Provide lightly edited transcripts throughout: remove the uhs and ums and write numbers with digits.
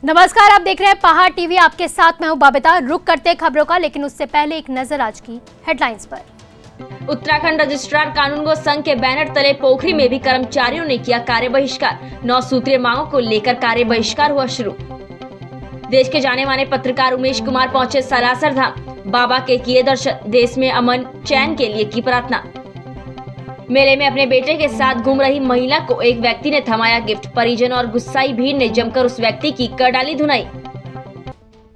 नमस्कार, आप देख रहे हैं पहाड़ टीवी। आपके साथ मैं हूं बबीता। रुक करते हैं खबरों का, लेकिन उससे पहले एक नजर आज की हेडलाइंस पर। उत्तराखंड रजिस्ट्रार कानून व संघ के बैनर तले पोखरी में भी कर्मचारियों ने किया कार्य बहिष्कार। 9 सूत्रीय मांगों को लेकर कार्य बहिष्कार हुआ शुरू। देश के जाने माने पत्रकार उमेश कुमार पहुंचे सालासर धाम। बाबा के किए दर्शन, देश में अमन चैन के लिए की प्रार्थना। मेले में अपने बेटे के साथ घूम रही महिला को एक व्यक्ति ने थमाया गिफ्ट। परिजन और गुस्साई भीड़ ने जमकर उस व्यक्ति की कर डाली धुनाई।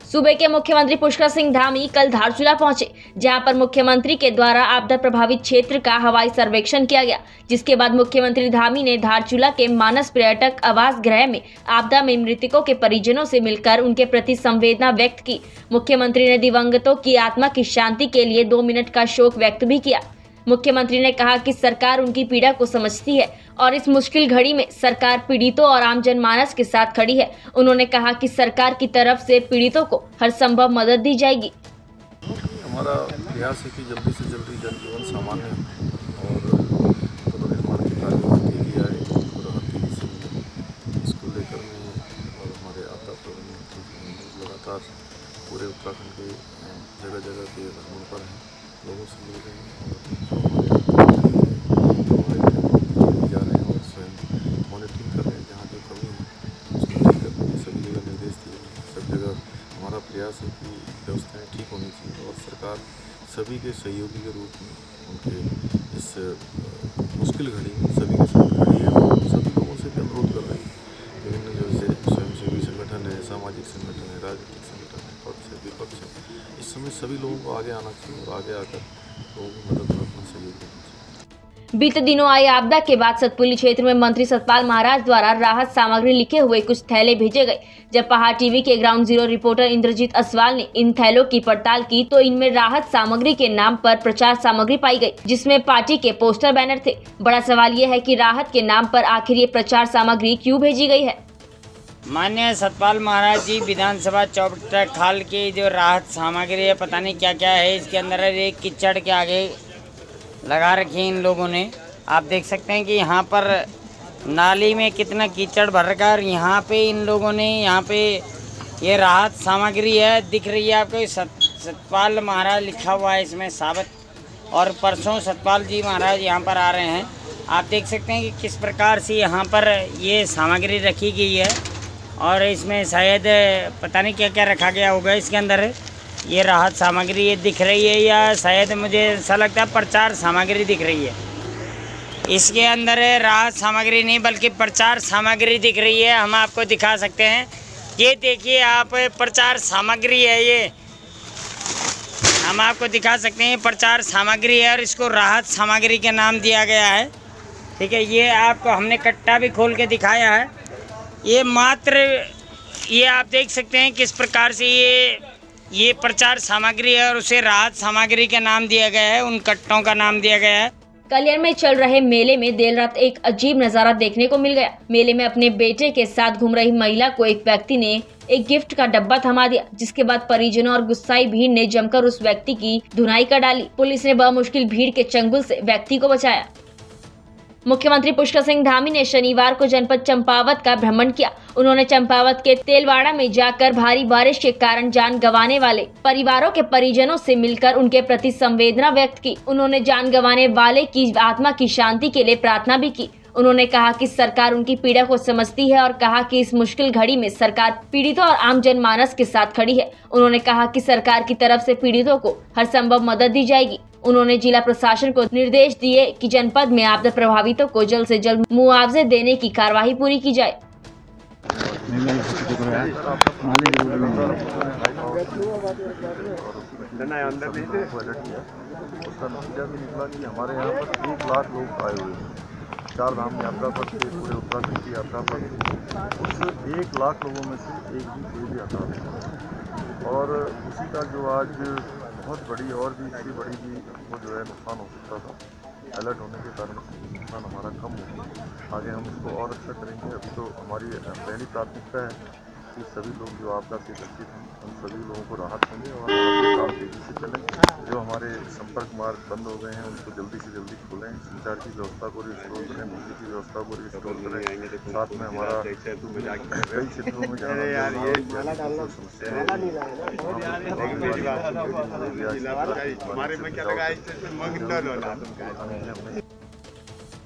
सूबे के मुख्यमंत्री पुष्कर सिंह धामी कल धारचूला पहुंचे, जहां पर मुख्यमंत्री के द्वारा आपदा प्रभावित क्षेत्र का हवाई सर्वेक्षण किया गया, जिसके बाद मुख्यमंत्री धामी ने धारचूला के मानस पर्यटक आवास गृह में आपदा में मृतकों के परिजनों से मिलकर उनके प्रति संवेदना व्यक्त की। मुख्यमंत्री ने दिवंगतों की आत्मा की शांति के लिए 2 मिनट का शोक व्यक्त भी किया। मुख्यमंत्री ने कहा कि सरकार उनकी पीड़ा को समझती है और इस मुश्किल घड़ी में सरकार पीड़ितों और आम जनमानस के साथ खड़ी है। उन्होंने कहा कि सरकार की तरफ से पीड़ितों को हर संभव मदद दी जाएगी। हमारा प्रयास है कि जल्दी से जल्दी जनजीवन सामान्य और पुनर्निर्माण के कार्य तेजी आए इसको लेकर मैं और हमारे आपदा प्रबंधन लगातार पूरे उत्तराखंड के जगह जगह के भ्रमण पर हैं, लोगों से मिल रहे हैं और जा रहे हैं और स्वयं मॉनिटरिंग कर रहे हैं। जहाँ जो कमी है उसको ठीक करने के सभी जगह निर्देश दिए गए हैं। सब जगह हमारा प्रयास है कि व्यवस्थाएँ ठीक होनी चाहिए और सरकार सभी के सहयोगी के रूप में उनके इस मुश्किल घड़ी में सभी के साथ खड़ी है और सभी लोगों से अनुरोध कर रही है। विभिन्न जैसे स्वयंसेवी संगठन है, सामाजिक संगठन है, राजनीतिक संगठन है, पक्ष है, विपक्ष है, इस समय सभी लोगों को आगे आना चाहिए और आगे आकर लोगों की मदद में अपना सहयोग देना चाहिए। बीते दिनों आई आपदा के बाद सतपुली क्षेत्र में मंत्री सतपाल महाराज द्वारा राहत सामग्री लिखे हुए कुछ थैले भेजे गए। जब पहाड़ टीवी के ground zero reporter Indrajit Aswal ने इन थैलों की पड़ताल की तो इनमें राहत सामग्री के नाम पर प्रचार सामग्री पाई गई, जिसमें पार्टी के पोस्टर बैनर थे। बड़ा सवाल ये है कि राहत के नाम पर आखिर ये प्रचार सामग्री क्यों भेजी गई है। माननीय सतपाल महाराज जी विधानसभा चौबट्टा खाल की जो राहत सामग्री है, पता नहीं क्या क्या है इसके अंदर। एक कीचड़ के आगे लगा रखी है इन लोगों ने। आप देख सकते हैं कि यहाँ पर नाली में कितना कीचड़ भर रखा है। यहाँ पे इन लोगों ने यहाँ पे ये राहत सामग्री है, दिख रही है आपको, सतपाल महाराज लिखा हुआ है इसमें साबित। और परसों सतपाल जी महाराज यहाँ पर आ रहे हैं। आप देख सकते हैं कि किस प्रकार से यहाँ पर ये सामग्री रखी गई है और इसमें शायद पता नहीं क्या क्या रखा गया होगा इसके अंदर। ये राहत सामग्री ये दिख रही है या शायद मुझे ऐसा लगता है प्रचार सामग्री दिख रही है। इसके अंदर राहत सामग्री नहीं बल्कि प्रचार सामग्री दिख रही है। हम आपको दिखा सकते हैं, ये देखिए आप, प्रचार सामग्री है ये। हम आपको दिखा सकते हैं प्रचार सामग्री है और इसको राहत सामग्री के नाम दिया गया है। ठीक है, ये आपको हमने कट्टा भी खोल के दिखाया है। ये मात्र ये आप देख सकते हैं किस प्रकार से ये प्रचार सामग्री है और उसे राहत सामग्री का नाम दिया गया है, उन कट्टों का नाम दिया गया है। कल्याण में चल रहे मेले में देर रात एक अजीब नजारा देखने को मिल गया। मेले में अपने बेटे के साथ घूम रही महिला को एक व्यक्ति ने एक गिफ्ट का डब्बा थमा दिया, जिसके बाद परिजनों और गुस्साई भीड़ ने जमकर उस व्यक्ति की धुनाई कर डाली। पुलिस ने बमुश्किल भीड़ के चंगुल से व्यक्ति को बचाया। मुख्यमंत्री पुष्कर सिंह धामी ने शनिवार को जनपद चंपावत का भ्रमण किया। उन्होंने चंपावत के तेलवाड़ा में जाकर भारी बारिश के कारण जान गंवाने वाले परिवारों के परिजनों से मिलकर उनके प्रति संवेदना व्यक्त की। उन्होंने जान गंवाने वाले की आत्मा की शांति के लिए प्रार्थना भी की। उन्होंने कहा कि सरकार उनकी पीड़ा को समझती है और कहा कि इस मुश्किल घड़ी में सरकार पीड़ितों और आम जनमानस के साथ खड़ी है। उन्होंने कहा कि सरकार की तरफ से पीड़ितों को हर संभव मदद दी जाएगी। उन्होंने जिला प्रशासन को निर्देश दिए कि जनपद में आपदा प्रभावितों को जल्द से जल्द मुआवजे देने की कार्यवाही पूरी की जाए। उसका नतीजा भी निकला कि हमारे यहाँ पर 1 लाख लोग आए हुए हैं। 4 धाम यात्रा पर थे, पूरे उत्तराखंड की यात्रा पर थे। उस 1 लाख लोगों में से एक भी कोई भी आता है और उसी का जो आज बहुत बड़ी और भी इससे बड़ी भी वो जो है नुकसान हो सकता था। अलर्ट होने के कारण नुकसान हमारा कम हो गया। आगे हम इसको और अच्छा करेंगे। अभी तो हमारी पहली प्राथमिकता है कि सभी लोग जो आपदा से ग्रसित हैं उन सभी लोगों को राहत मिले और हमारे काम तेजी से चले। जो हमारे संपर्क मार्ग बंद हो गए हैं उनको जल्दी से जल्दी खोलें, संचार की व्यवस्था को रिस्टोर करें, बिजली की व्यवस्था को रिस्टोर करें। साथ में हमारा कई क्षेत्रों में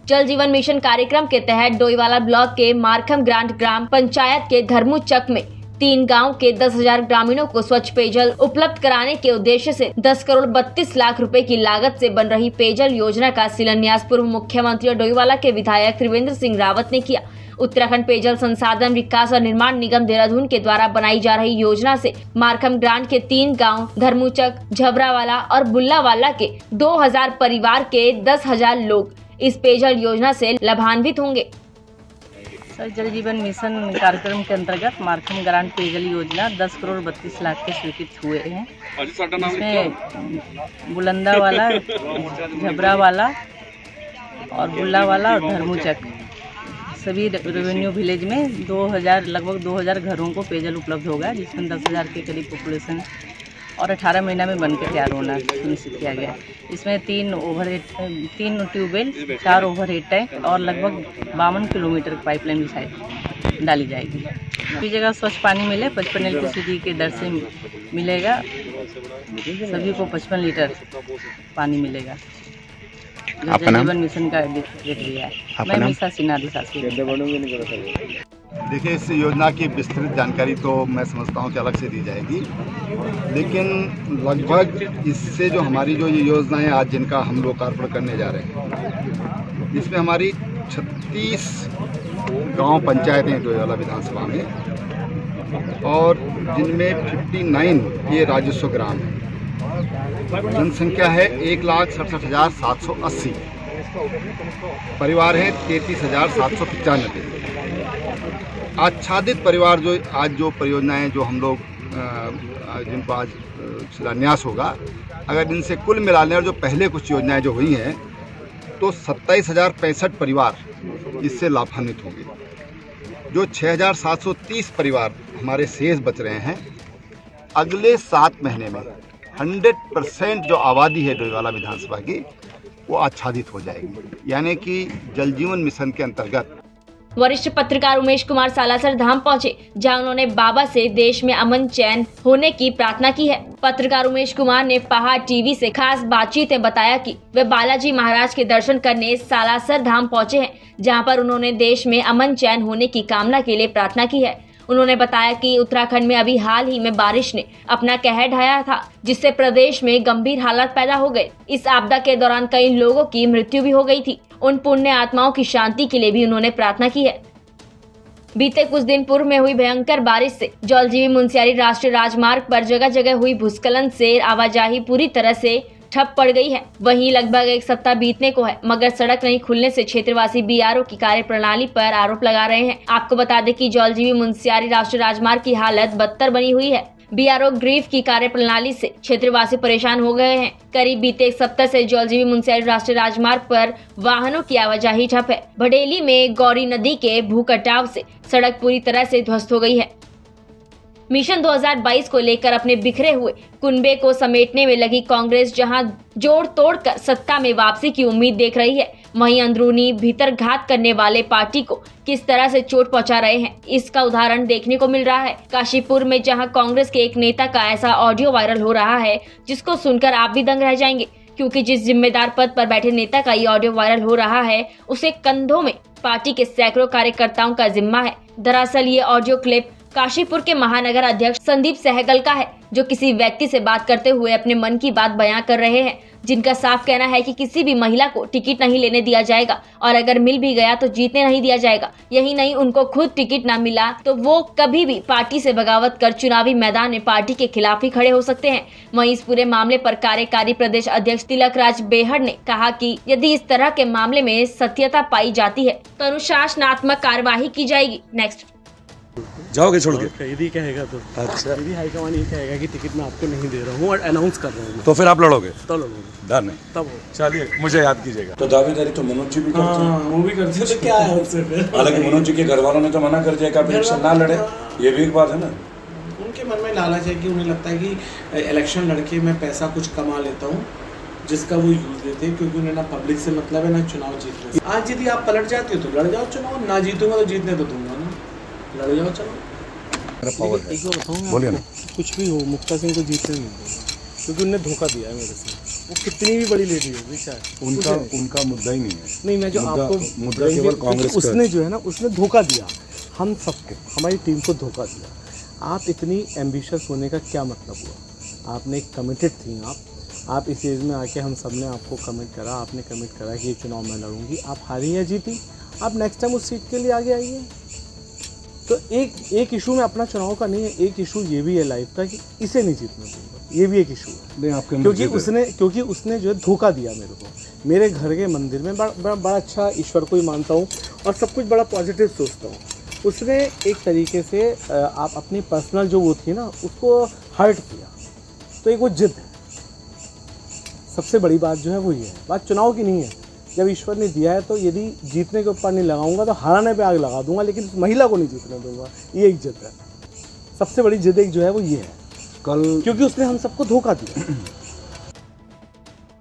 जल जीवन मिशन कार्यक्रम के तहत डोईवाला ब्लॉक के मारखम ग्रांट ग्राम पंचायत के धर्मूचक में 3 गांव के 10,000 ग्रामीणों को स्वच्छ पेयजल उपलब्ध कराने के उद्देश्य से 10 करोड़ 32 लाख रुपए की लागत से बन रही पेयजल योजना का शिलान्यास पूर्व मुख्यमंत्री और डोईवाला के विधायक त्रिवेंद्र सिंह रावत ने किया। उत्तराखंड पेयजल संसाधन विकास और निर्माण निगम देहरादून के द्वारा बनाई जा रही योजना से मारखम ग्रांट के 3 गांव धर्मूचक, झबरावाला और बुल्लावाला के 2000 परिवार के 10,000 लोग इस पेयजल योजना से लाभान्वित होंगे। सर, जल जीवन मिशन कार्यक्रम के अंतर्गत मारखम ग्रांट पेयजल योजना 10 करोड़ 32 लाख के स्वीकृत हुए हैं। इसमें बुलंदावाला, झबरावाला और बुल्लावाला और धर्मूचक सभी रेवेन्यू विलेज में लगभग 2000 घरों को पेयजल उपलब्ध होगा, जिसमें 10,000 के करीब पॉपुलेशन और 18 महीना में बनकर तैयार होना सुनिश्चित किया गया। इसमें 3 ट्यूबवेल, 4 ओवरहेड टैंक और लगभग 52 किलोमीटर पाइपलाइन डाली जाएगी। सभी जगह स्वच्छ पानी मिले, 55 एलपीसीडी के दर से मिलेगा। सभी को 55 लीटर पानी मिलेगा। जल जीवन मिशन का डेट दिया है। मैं मीसा सिन्हा अधिशासी। देखिए, इस योजना की विस्तृत जानकारी तो मैं समझता हूँ कि अलग से दी जाएगी, लेकिन लगभग इससे जो हमारी जो ये योजनाएं आज जिनका हम लोकार्पण करने जा रहे हैं, इसमें हमारी 36 गांव पंचायतें डोईवाला विधानसभा में और जिनमें 59 ये राजस्व ग्राम है। जनसंख्या है 1,67,780, परिवार है 33,795। आच्छादित परिवार जो आज जो परियोजनाएं जो हम लोग जिनको आज शिलान्यास होगा, अगर इनसे कुल मिला लें और जो पहले कुछ योजनाएं जो हुई हैं तो 27,065 परिवार इससे लाभान्वित होंगे। जो 6,730 परिवार हमारे शेष बच रहे हैं, अगले 7 महीने में 100% जो आबादी है डोईवाला विधानसभा की वो आच्छादित हो जाएगी। यानी कि जल जीवन मिशन के अंतर्गत वरिष्ठ पत्रकार उमेश कुमार सालासर धाम पहुंचे, जहां उन्होंने बाबा से देश में अमन चैन होने की प्रार्थना की है। पत्रकार उमेश कुमार ने पहाड़ टीवी से खास बातचीत में बताया कि वे बालाजी महाराज के दर्शन करने सालासर धाम पहुंचे हैं, जहां पर उन्होंने देश में अमन चैन होने की कामना के लिए प्रार्थना की है। उन्होंने बताया कि उत्तराखंड में अभी हाल ही में बारिश ने अपना कहर ढाया था, जिससे प्रदेश में गंभीर हालात पैदा हो गए। इस आपदा के दौरान कई लोगों की मृत्यु भी हो गई थी। उन पुण्य आत्माओं की शांति के लिए भी उन्होंने प्रार्थना की है। बीते कुछ दिन पूर्व में हुई भयंकर बारिश से जौलजीबी मुनस्यारी राष्ट्रीय राजमार्ग पर जगह जगह हुई भूस्खलन से आवाजाही पूरी तरह से ठप पड़ गई है। वहीं लगभग 1 सप्ताह बीतने को है, मगर सड़क नहीं खुलने से क्षेत्रवासी बीआरओ की कार्यप्रणाली पर आरोप लगा रहे हैं। आपको बता दें कि जौलजीबी मुनस्यारी राष्ट्रीय राजमार्ग की हालत बदतर बनी हुई है। बीआरओ ग्रीफ की कार्यप्रणाली से क्षेत्रवासी परेशान हो गए हैं। करीब बीते 1 सप्ताह से जौलजीबी मुनस्यारी राष्ट्रीय राजमार्ग पर वाहनों की आवाजाही ठप है। भडेली में गौरी नदी के भूकटाव से सड़क पूरी तरह से ध्वस्त हो गई है। मिशन 2022 को लेकर अपने बिखरे हुए कुनबे को समेटने में लगी कांग्रेस जहां जोड़ तोड़ कर सत्ता में वापसी की उम्मीद देख रही है, वहीं अंदरूनी भीतर घात करने वाले पार्टी को किस तरह से चोट पहुंचा रहे हैं, इसका उदाहरण देखने को मिल रहा है। काशीपुर में जहां कांग्रेस के एक नेता का ऐसा ऑडियो वायरल हो रहा है जिसको सुनकर आप भी दंग रह जाएंगे, क्योंकि जिस जिम्मेदार पद पर बैठे नेता का ये ऑडियो वायरल हो रहा है उसे कंधों में पार्टी के सैकड़ों कार्यकर्ताओं का जिम्मा है। दरअसल ये ऑडियो क्लिप काशीपुर के महानगर अध्यक्ष संदीप सहगल का है, जो किसी व्यक्ति से बात करते हुए अपने मन की बात बयां कर रहे हैं, जिनका साफ कहना है कि किसी भी महिला को टिकट नहीं लेने दिया जाएगा और अगर मिल भी गया तो जीतने नहीं दिया जाएगा। यही नहीं, उनको खुद टिकट न मिला तो वो कभी भी पार्टी से बगावत कर चुनावी मैदान में पार्टी के खिलाफ ही खड़े हो सकते हैं। वहीं इस पूरे मामले पर कार्यकारी प्रदेश अध्यक्ष तिलक राज बेहड़ ने कहा कि यदि इस तरह के मामले में सत्यता पाई जाती है तो अनुशासनात्मक कार्यवाही की जाएगी। नेक्स्ट। जाओगे छोड़ के? यदि कहेगा तो अच्छा, यदि हाईकमान ये कहेगा कि टिकट मैं आपको नहीं दे रहा हूँ और अनाउंस कर रहा हूँ तो फिर आप लड़ोगे? तो लड़ूंगा, डन है। तब चलिए, मुझे याद कीजिएगा। तो दावेदारी तो मनोज जी भी करते हैं। वो भी करते हैं, तो क्या है उससे फिर? हालांकि मनोज जी के घर वालों ने तो मना कर दिया कि आप इलेक्शन ना लड़े, ये भी एक बात है ना। उनके मन में लालच है कि उन्हें लगता है कि इलेक्शन लड़के मैं पैसा कुछ कमा लेता हूँ, जिसका वो यूज लेते हैं, क्योंकि उन्हें ना पब्लिक से मतलब है ना चुनाव जीतने से। आज यदि आप पलट जाते हो तो लड़ जाओ चुनाव, ना जीतूंगा तो जीतने तो दूंगा ना, लड़ जाओ चलो। एक बार बताऊँ, बोलिए ना। कुछ भी हो मुक्ता सिंह को जीतने नहीं दूंगा, क्योंकि उन्हें धोखा दिया है मेरे से। वो कितनी भी बड़ी लेडी होगी चाहे, उनका मुद्दा ही नहीं है। नहीं, मैं जो आपको मुद्दा केवल कांग्रेस का। उसने जो है ना, उसने धोखा दिया हम सबको, हमारी टीम को धोखा दिया। आप इतनी एम्बिशियस होने का क्या मतलब हुआ? आपने एक कमिटेड थी, आप इस एज में आके हम सब ने आपको कमिट करा, आपने कमिट करा कि ये चुनाव मैं लड़ूंगी, आप हारी या जीती, आप नेक्स्ट टाइम उस सीट के लिए आगे आइए। तो एक इशू में अपना चुनाव का नहीं है, एक इशू ये भी है लाइफ का कि इसे नहीं जीतने दूंगा, ये भी एक इशू है। नहीं, आपके क्योंकि उसने जो है धोखा दिया मेरे को। मेरे घर के मंदिर में बड़ा अच्छा ईश्वर को ही मानता हूँ और सब कुछ बड़ा पॉजिटिव सोचता हूँ। उसने एक तरीके से आप अपनी पर्सनल जो वो थी ना, उसको हर्ट किया। तो एक वो जिद है, सबसे बड़ी बात जो है वो ये है। बात चुनाव की नहीं है। जब ईश्वर ने दिया है तो यदि जीतने के ऊपर नहीं लगाऊंगा तो हारने पे आग लगा दूंगा, लेकिन उस महिला को नहीं जीतने दूंगा। ये एक जिद है, सबसे बड़ी जिद एक जो है वो ये है कल, क्योंकि उसने हम सबको धोखा दिया।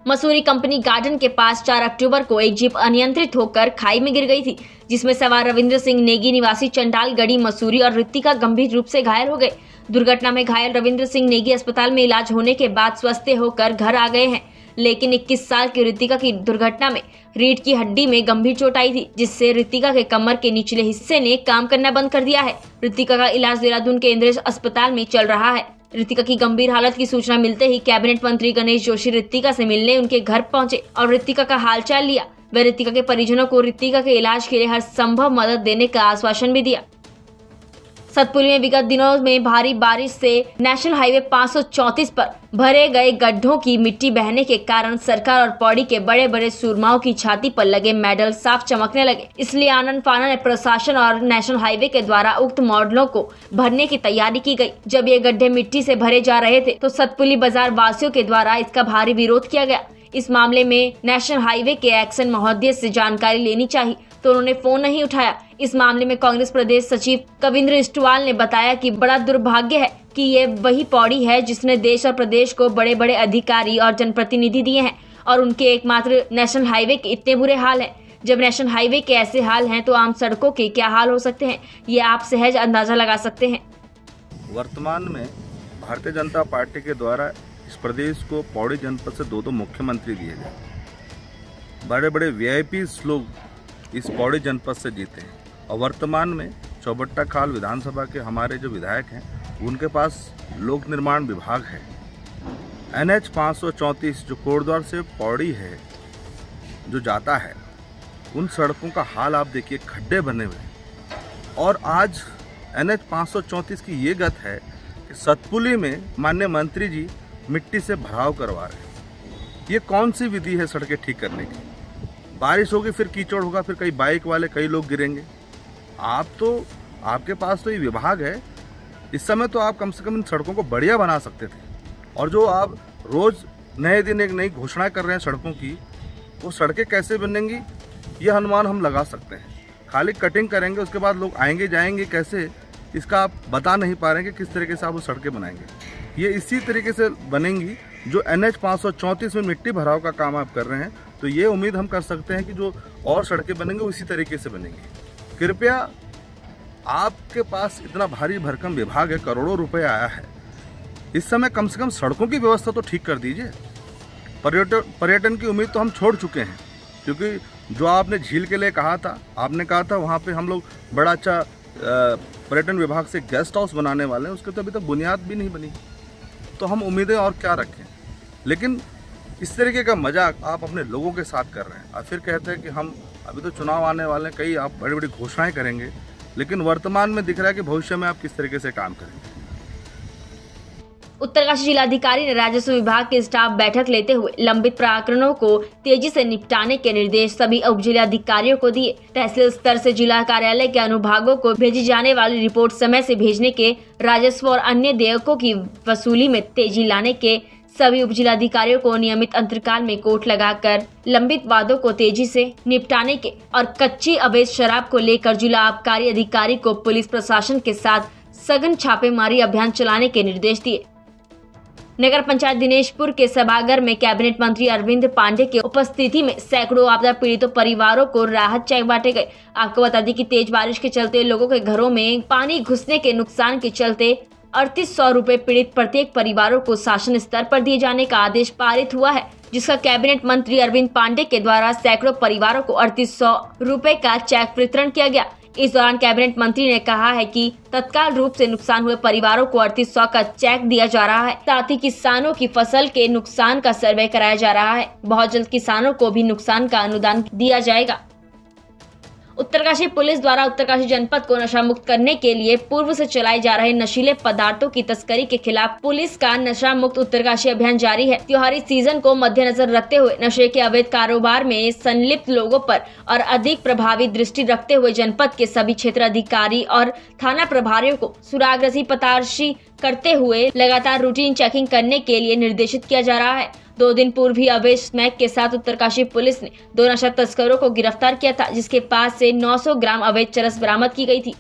मसूरी कंपनी गार्डन के पास 4 अक्टूबर को एक जीप अनियंत्रित होकर खाई में गिर गई थी, जिसमें सवार रविंद्र सिंह नेगी निवासी चंडालगढ़ी मसूरी और रितिका गंभीर रूप से घायल हो गए। दुर्घटना में घायल रविंद्र सिंह नेगी अस्पताल में इलाज होने के बाद स्वस्थ होकर घर आ गए हैं, लेकिन 21 साल की रितिका की दुर्घटना में रीढ़ की हड्डी में गंभीर चोट आई थी, जिससे रितिका के कमर के निचले हिस्से ने काम करना बंद कर दिया है। रितिका का इलाज देहरादून के इंद्रेश अस्पताल में चल रहा है। रितिका की गंभीर हालत की सूचना मिलते ही कैबिनेट मंत्री गणेश जोशी रितिका से मिलने उनके घर पहुंचे और रितिका का हालचाल लिया। वे रितिका के परिजनों को रितिका के इलाज के लिए हर संभव मदद देने का आश्वासन भी दिया। सतपुली में विगत दिनों में भारी बारिश से नेशनल हाईवे 534 पर भरे गए गड्ढों की मिट्टी बहने के कारण सरकार और पौड़ी के बड़े बड़े सुरमाओं की छाती पर लगे मेडल साफ चमकने लगे। इसलिए आनंद फानन प्रशासन और नेशनल हाईवे के द्वारा उक्त मॉडलों को भरने की तैयारी की गई। जब ये गड्ढे मिट्टी से भरे जा रहे थे तो सतपुली बाजार वासियों के द्वारा इसका भारी विरोध किया गया। इस मामले में नेशनल हाईवे के एक्शन महोदय से जानकारी लेनी चाहिए तो उन्होंने फोन नहीं उठाया। इस मामले में कांग्रेस प्रदेश सचिव कविंद्र इस्टवाल ने बताया कि बड़ा दुर्भाग्य है कि ये वही पौड़ी है जिसने देश और प्रदेश को बड़े बड़े अधिकारी और जनप्रतिनिधि दिए हैं और उनके एकमात्र नेशनल हाईवे के इतने बुरे हाल हैं। जब नेशनल हाईवे के ऐसे हाल हैं तो आम सड़कों के क्या हाल हो सकते हैं, ये आप सहज अंदाजा लगा सकते हैं। वर्तमान में भारतीय जनता पार्टी के द्वारा इस प्रदेश को पौड़ी जनपद से 2 मुख्यमंत्री दिए गए। बड़े बड़े वीआईपी लोग इस पौड़ी जनपद से जीते हैं और वर्तमान में चौबट्टा खाल विधानसभा के हमारे जो विधायक हैं उनके पास लोक निर्माण विभाग है। NH 534 जो कोटद्वार से पौड़ी है जो जाता है, उन सड़कों का हाल आप देखिए, खड्डे बने हुए। और आज NH 534 की ये गत है कि सतपुली में माननीय मंत्री जी मिट्टी से भराव करवा रहे हैं। ये कौन सी विधि है सड़कें ठीक करने की? बारिश होगी फिर कीचड़ होगा, फिर कई बाइक वाले कई लोग गिरेंगे। आपके पास तो ये विभाग है, इस समय तो आप कम से कम इन सड़कों को बढ़िया बना सकते थे। और जो आप रोज नए दिन एक नई घोषणा कर रहे हैं सड़कों की, वो सड़कें कैसे बनेंगी ये अनुमान हम लगा सकते हैं। खाली कटिंग करेंगे, उसके बाद लोग आएंगे जाएंगे कैसे, इसका आप बता नहीं पा रहे हैं कि किस तरीके से आप वो सड़कें बनाएंगे। ये इसी तरीके से बनेंगी जो NH 534 में मिट्टी भराव का काम आप कर रहे हैं। तो ये उम्मीद हम कर सकते हैं कि जो और सड़कें बनेंगे उसी तरीके से बनेंगी। कृपया, आपके पास इतना भारी भरकम विभाग है, करोड़ों रुपए आया है, इस समय कम से कम सड़कों की व्यवस्था तो ठीक कर दीजिए। पर्यटन की उम्मीद तो हम छोड़ चुके हैं, क्योंकि जो आपने झील के लिए कहा था, आपने कहा था वहाँ पे हम लोग बड़ा अच्छा पर्यटन विभाग से गेस्ट हाउस बनाने वाले हैं, उसके तो अभी तक बुनियाद भी नहीं बनी। तो हम उम्मीदें और क्या रखें। लेकिन इस तरीके का मजाक आप अपने लोगों के साथ कर रहे हैं और फिर कहते हैं कि हम अभी तो चुनाव आने वाले हैं, कई आप बड़ी बड़ी घोषणाएं करेंगे, लेकिन वर्तमान में दिख रहा है कि भविष्य में आप किस तरीके से काम करेंगे। उत्तरकाशी जिलाधिकारी ने राजस्व विभाग के स्टाफ बैठक लेते हुए लंबित प्रकरणों को तेजी से निपटाने के निर्देश सभी उप जिलाधिकारियों को दिए। तहसील स्तर से जिला कार्यालय के अनुभागों को भेजी जाने वाली रिपोर्ट समय से भेजने के, राजस्व और अन्य देयकों की वसूली में तेजी लाने के, सभी उप जिलाधिकारियों को नियमित अंतराल में कोर्ट लगाकर लंबित वादों को तेजी से निपटाने के और कच्ची अवैध शराब को लेकर जिला आबकारी अधिकारी को पुलिस प्रशासन के साथ सघन छापेमारी अभियान चलाने के निर्देश दिए। नगर पंचायत दिनेशपुर के सभागार में कैबिनेट मंत्री अरविंद पांडे के उपस्थिति में सैकड़ों आपदा पीड़ितों परिवारों को राहत चेक बांटे गए। आपको बता दें कि तेज बारिश के चलते लोगों के घरों में पानी घुसने के नुकसान के चलते 3800 रुपए पीड़ित प्रत्येक परिवारों को शासन स्तर पर दिए जाने का आदेश पारित हुआ है, जिसका कैबिनेट मंत्री अरविंद पांडे के द्वारा सैकड़ों परिवारों को 3800 रुपए का चेक वितरण किया गया। इस दौरान कैबिनेट मंत्री ने कहा है कि तत्काल रूप से नुकसान हुए परिवारों को 3800 का चेक दिया जा रहा है। साथ ही किसानों की फसल के नुकसान का सर्वे कराया जा रहा है। बहुत जल्द किसानों को भी नुकसान का अनुदान दिया जाएगा। उत्तरकाशी पुलिस द्वारा उत्तरकाशी जनपद को नशा मुक्त करने के लिए पूर्व से चलाए जा रहे नशीले पदार्थों की तस्करी के खिलाफ पुलिस का नशा मुक्त उत्तरकाशी अभियान जारी है। त्योहारी सीजन को मद्देनजर रखते हुए नशे के अवैध कारोबार में संलिप्त लोगों पर और अधिक प्रभावी दृष्टि रखते हुए जनपद के सभी क्षेत्राधिकारी और थाना प्रभारियों को सुरागरसी पतारशी करते हुए लगातार रूटीन चेकिंग करने के लिए निर्देशित किया जा रहा है। 2 दिन पूर्व ही अवैध स्मैक के साथ उत्तरकाशी पुलिस ने 2 नशा तस्करों को गिरफ्तार किया था, जिसके पास से 900 ग्राम अवैध चरस बरामद की गई थी।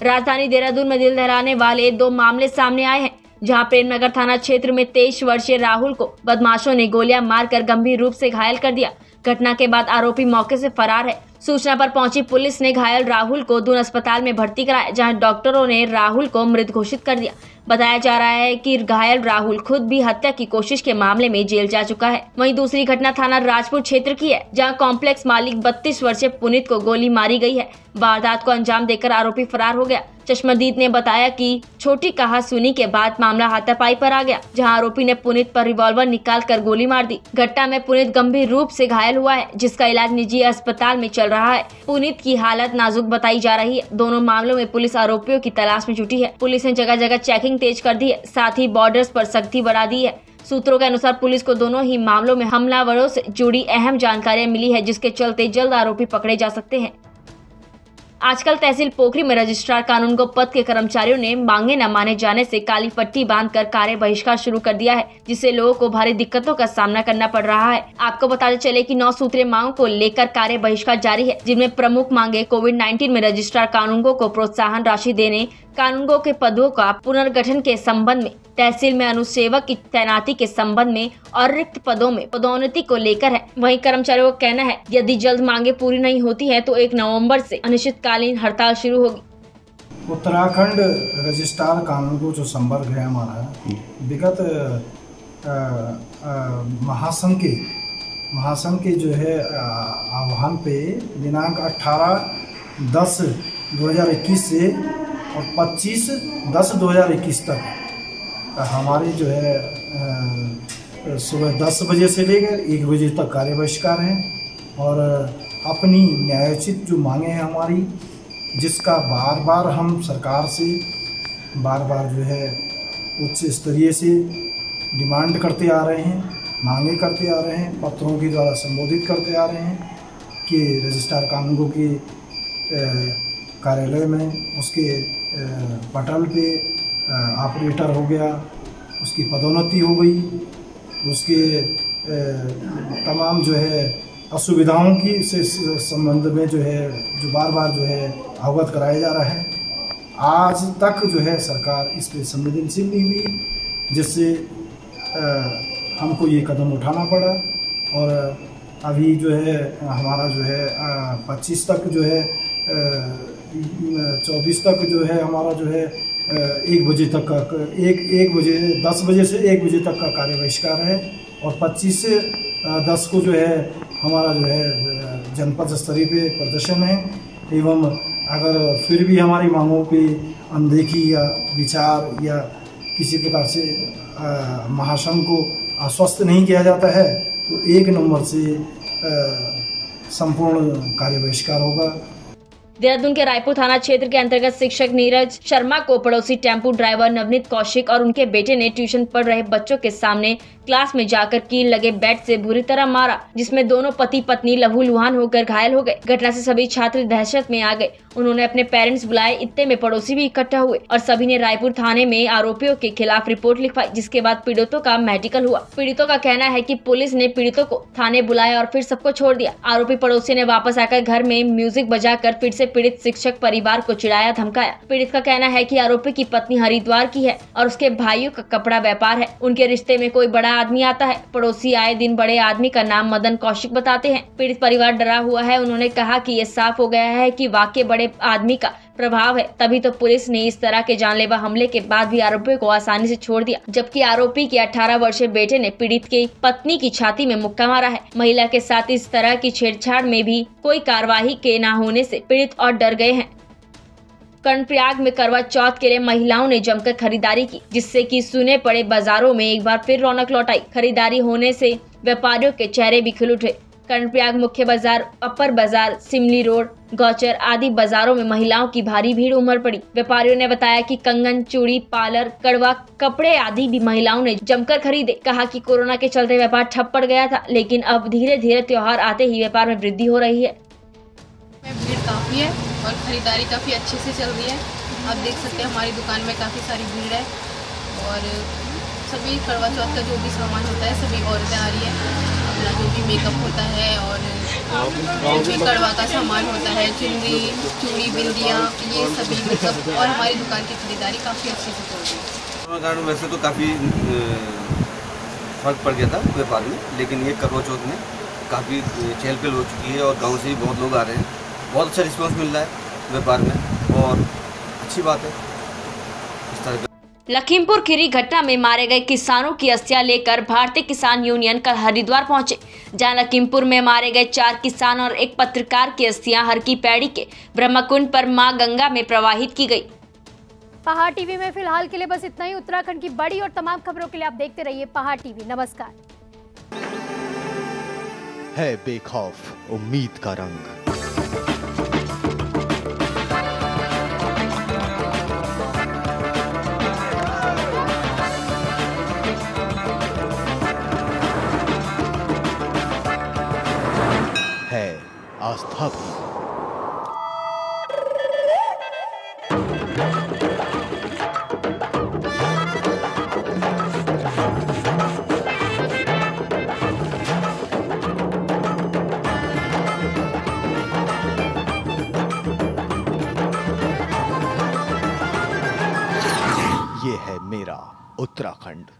राजधानी देहरादून में दिल दहलाने वाले 2 मामले सामने आए हैं, जहां प्रेमनगर थाना क्षेत्र में 23 वर्षीय राहुल को बदमाशों ने गोलियां मारकर गंभीर रूप से घायल कर दिया। घटना के बाद आरोपी मौके से फरार है। सूचना पर पहुंची पुलिस ने घायल राहुल को दून अस्पताल में भर्ती कराया, जहां डॉक्टरों ने राहुल को मृत घोषित कर दिया। बताया जा रहा है कि घायल राहुल खुद भी हत्या की कोशिश के मामले में जेल जा चुका है। वहीं दूसरी घटना थाना राजपुर क्षेत्र की है, जहां कॉम्प्लेक्स मालिक 32 वर्षीय पुनीत को गोली मारी गई है। वारदात को अंजाम देकर आरोपी फरार हो गया। चश्मदीद ने बताया कि छोटी कहा सुनी के बाद मामला हाथापाई पर आ गया, जहां आरोपी ने पुनीत पर रिवॉल्वर निकालकर गोली मार दी। घटना में पुनीत गंभीर रूप से घायल हुआ है, जिसका इलाज निजी अस्पताल में चल रहा है। पुनीत की हालत नाजुक बताई जा रही है। दोनों मामलों में पुलिस आरोपियों की तलाश में जुटी है। पुलिस ने जगह जगह चेकिंग तेज कर दी है, साथ ही बॉर्डर्स पर सख्ती बढ़ा दी है। सूत्रों के अनुसार पुलिस को दोनों ही मामलों में हमलावरों से जुड़ी अहम जानकारियां मिली है, जिसके चलते जल्द आरोपी पकड़े जा सकते हैं। आजकल तहसील पोखरी में रजिस्ट्रार कानूनगो पद के कर्मचारियों ने मांगे न माने जाने से काली पट्टी बांधकर कार्य बहिष्कार शुरू कर दिया है, जिससे लोगों को भारी दिक्कतों का सामना करना पड़ रहा है। आपको बताते चले कि 9 सूत्रीय मांगों को लेकर कार्य बहिष्कार जारी है, जिनमें प्रमुख मांगे कोविड-19 में रजिस्ट्रार कानूनगो को प्रोत्साहन राशि देने, कानूनगो के पदों का पुनर्गठन के संबंध में, तहसील में अनुसेवक की तैनाती के संबंध में और रिक्त पदों में पदोन्नति को लेकर है। वहीं कर्मचारियों का कहना है, यदि जल्द मांगे पूरी नहीं होती है तो 1 नवंबर से अनिश्चितकालीन हड़ताल शुरू होगी। उत्तराखंड रजिस्ट्रार कानूनगो जो संवर्ग है हमारा, विगत महासंघ के जो है आह्वान पे दिनांक 18/10/2021 से और 25/10/2021 तक हमारी जो है सुबह 10 बजे से लेकर 1 बजे तक कार्य बहिष्कार है और अपनी न्यायोचित जो मांगे हैं हमारी, जिसका बार बार हम सरकार से जो है उच्च स्तरीय से डिमांड करते आ रहे हैं, मांगे करते आ रहे हैं, पत्रों के द्वारा संबोधित करते आ रहे हैं कि रजिस्ट्रार कानूनगो के कार्यालय में उसके पटल पे ऑपरेटर हो गया, उसकी पदोन्नति हो गई, उसके तमाम जो है असुविधाओं की से संबंध में जो है जो बार बार जो है अवगत कराया जा रहा है। आज तक जो है सरकार इस पर संवेदनशील नहीं हुई, जिससे हमको ये कदम उठाना पड़ा और अभी जो है हमारा जो है 25 तक जो है 24 तक जो है हमारा जो है 1 बजे तक का 10 बजे से 1 बजे तक का कार्य बहिष्कार है और 25 से 10 को जो है हमारा जो है जनपद स्तरीय पे प्रदर्शन है। एवं अगर फिर भी हमारी मांगों पे अनदेखी या विचार या किसी प्रकार से महासंघ को आश्वस्त नहीं किया जाता है तो 1 नवंबर से संपूर्ण कार्य बहिष्कार होगा। देहरादून के रायपुर थाना क्षेत्र के अंतर्गत शिक्षक नीरज शर्मा को पड़ोसी टेम्पो ड्राइवर नवनीत कौशिक और उनके बेटे ने ट्यूशन पढ़ रहे बच्चों के सामने क्लास में जाकर कील लगे बैट से बुरी तरह मारा, जिसमें दोनों पति पत्नी लहूलुहान होकर घायल हो गए। घटना से सभी छात्र दहशत में आ गए। उन्होंने अपने पेरेंट्स बुलाए। इतने में पड़ोसी भी इकट्ठा हुए और सभी ने रायपुर थाने में आरोपियों के खिलाफ रिपोर्ट लिखवाई, जिसके बाद पीड़ितों का मेडिकल हुआ। पीड़ितों का कहना है कि पुलिस ने पीड़ितों को थाने बुलाया और फिर सबको छोड़ दिया। आरोपी पड़ोसी ने वापस आकर घर में म्यूजिक बजाकर फिर से पीड़ित शिक्षक परिवार को चिढ़ाया धमकाया। पीड़ित का कहना है कि आरोपी की पत्नी हरिद्वार की है और उसके भाइयों का कपड़ा व्यापार है। उनके रिश्ते में कोई बड़ा आदमी आता है। पड़ोसी आए दिन बड़े आदमी का नाम मदन कौशिक बताते हैं। पीड़ित परिवार डरा हुआ है। उन्होंने कहा कि ये साफ हो गया है कि वाकई बड़े आदमी का प्रभाव है, तभी तो पुलिस ने इस तरह के जानलेवा हमले के बाद भी आरोपियों को आसानी से छोड़ दिया, जबकि आरोपी के 18 वर्षीय बेटे ने पीड़ित की पत्नी की छाती में मुक्का मारा है। महिला के साथ इस तरह की छेड़छाड़ में भी कोई कार्रवाई के न होने से पीड़ित और डर गए हैं। कर्णप्रयाग में करवा चौथ के लिए महिलाओं ने जमकर खरीदारी की, जिससे कि सुने पड़े बाजारों में एक बार फिर रौनक लौट आई। खरीदारी होने से व्यापारियों के चेहरे भी खिल उठे। कर्णप्रयाग मुख्य बाजार, अपर बाजार, सिमली रोड, गौचर आदि बाजारों में महिलाओं की भारी भीड़ उमड़ पड़ी। व्यापारियों ने बताया कि कंगन, चूड़ी, पार्लर, कड़वा, कपड़े आदि भी महिलाओं ने जमकर खरीदे। कहा कि कोरोना के चलते व्यापार ठप पड़ गया था, लेकिन अब धीरे धीरे त्योहार आते ही व्यापार में वृद्धि हो रही है। भीड़ काफी है और खरीदारी काफी अच्छे से चल रही है। आप देख सकते हैं हमारी दुकान में काफी सारी भीड़ है और सभी करवा चौथ का जो भी सामान होता है सभी औरतें आ रही है। अपना जो भी मेकअप होता है और जो भी करवा का सामान होता है, चुनरी, चूड़ी, बिंदियाँ, ये सभी मतलब और हमारी दुकान की खरीदारी काफ़ी अच्छे से चल रही है। कारण वैसे तो काफ़ी फर्क पड़ गया था व्यापार में, लेकिन ये करवा चौथ में काफ़ी चहल पहल हो चुकी है और गाँव से भी बहुत लोग आ रहे हैं। बहुत अच्छा रिस्पॉन्स मिल रहा है व्यापार में और अच्छी बात है। इस तरह लखीमपुर खीरी घटना में मारे गए किसानों की अस्थियां लेकर भारतीय किसान यूनियन कल हरिद्वार पहुंचे, जहां लखीमपुर में मारे गए 4 किसान और एक पत्रकार की अस्थियां हर की पैड़ी के ब्रह्मकुंड पर मां गंगा में प्रवाहित की गई। पहाड़ टीवी में फिलहाल के लिए बस इतना ही। उत्तराखंड की बड़ी और तमाम खबरों के लिए आप देखते रहिए पहाड़ टीवी। नमस्कार। है बेखौफ उम्मीद का रंग। है आस्था भी। ये है मेरा उत्तराखंड।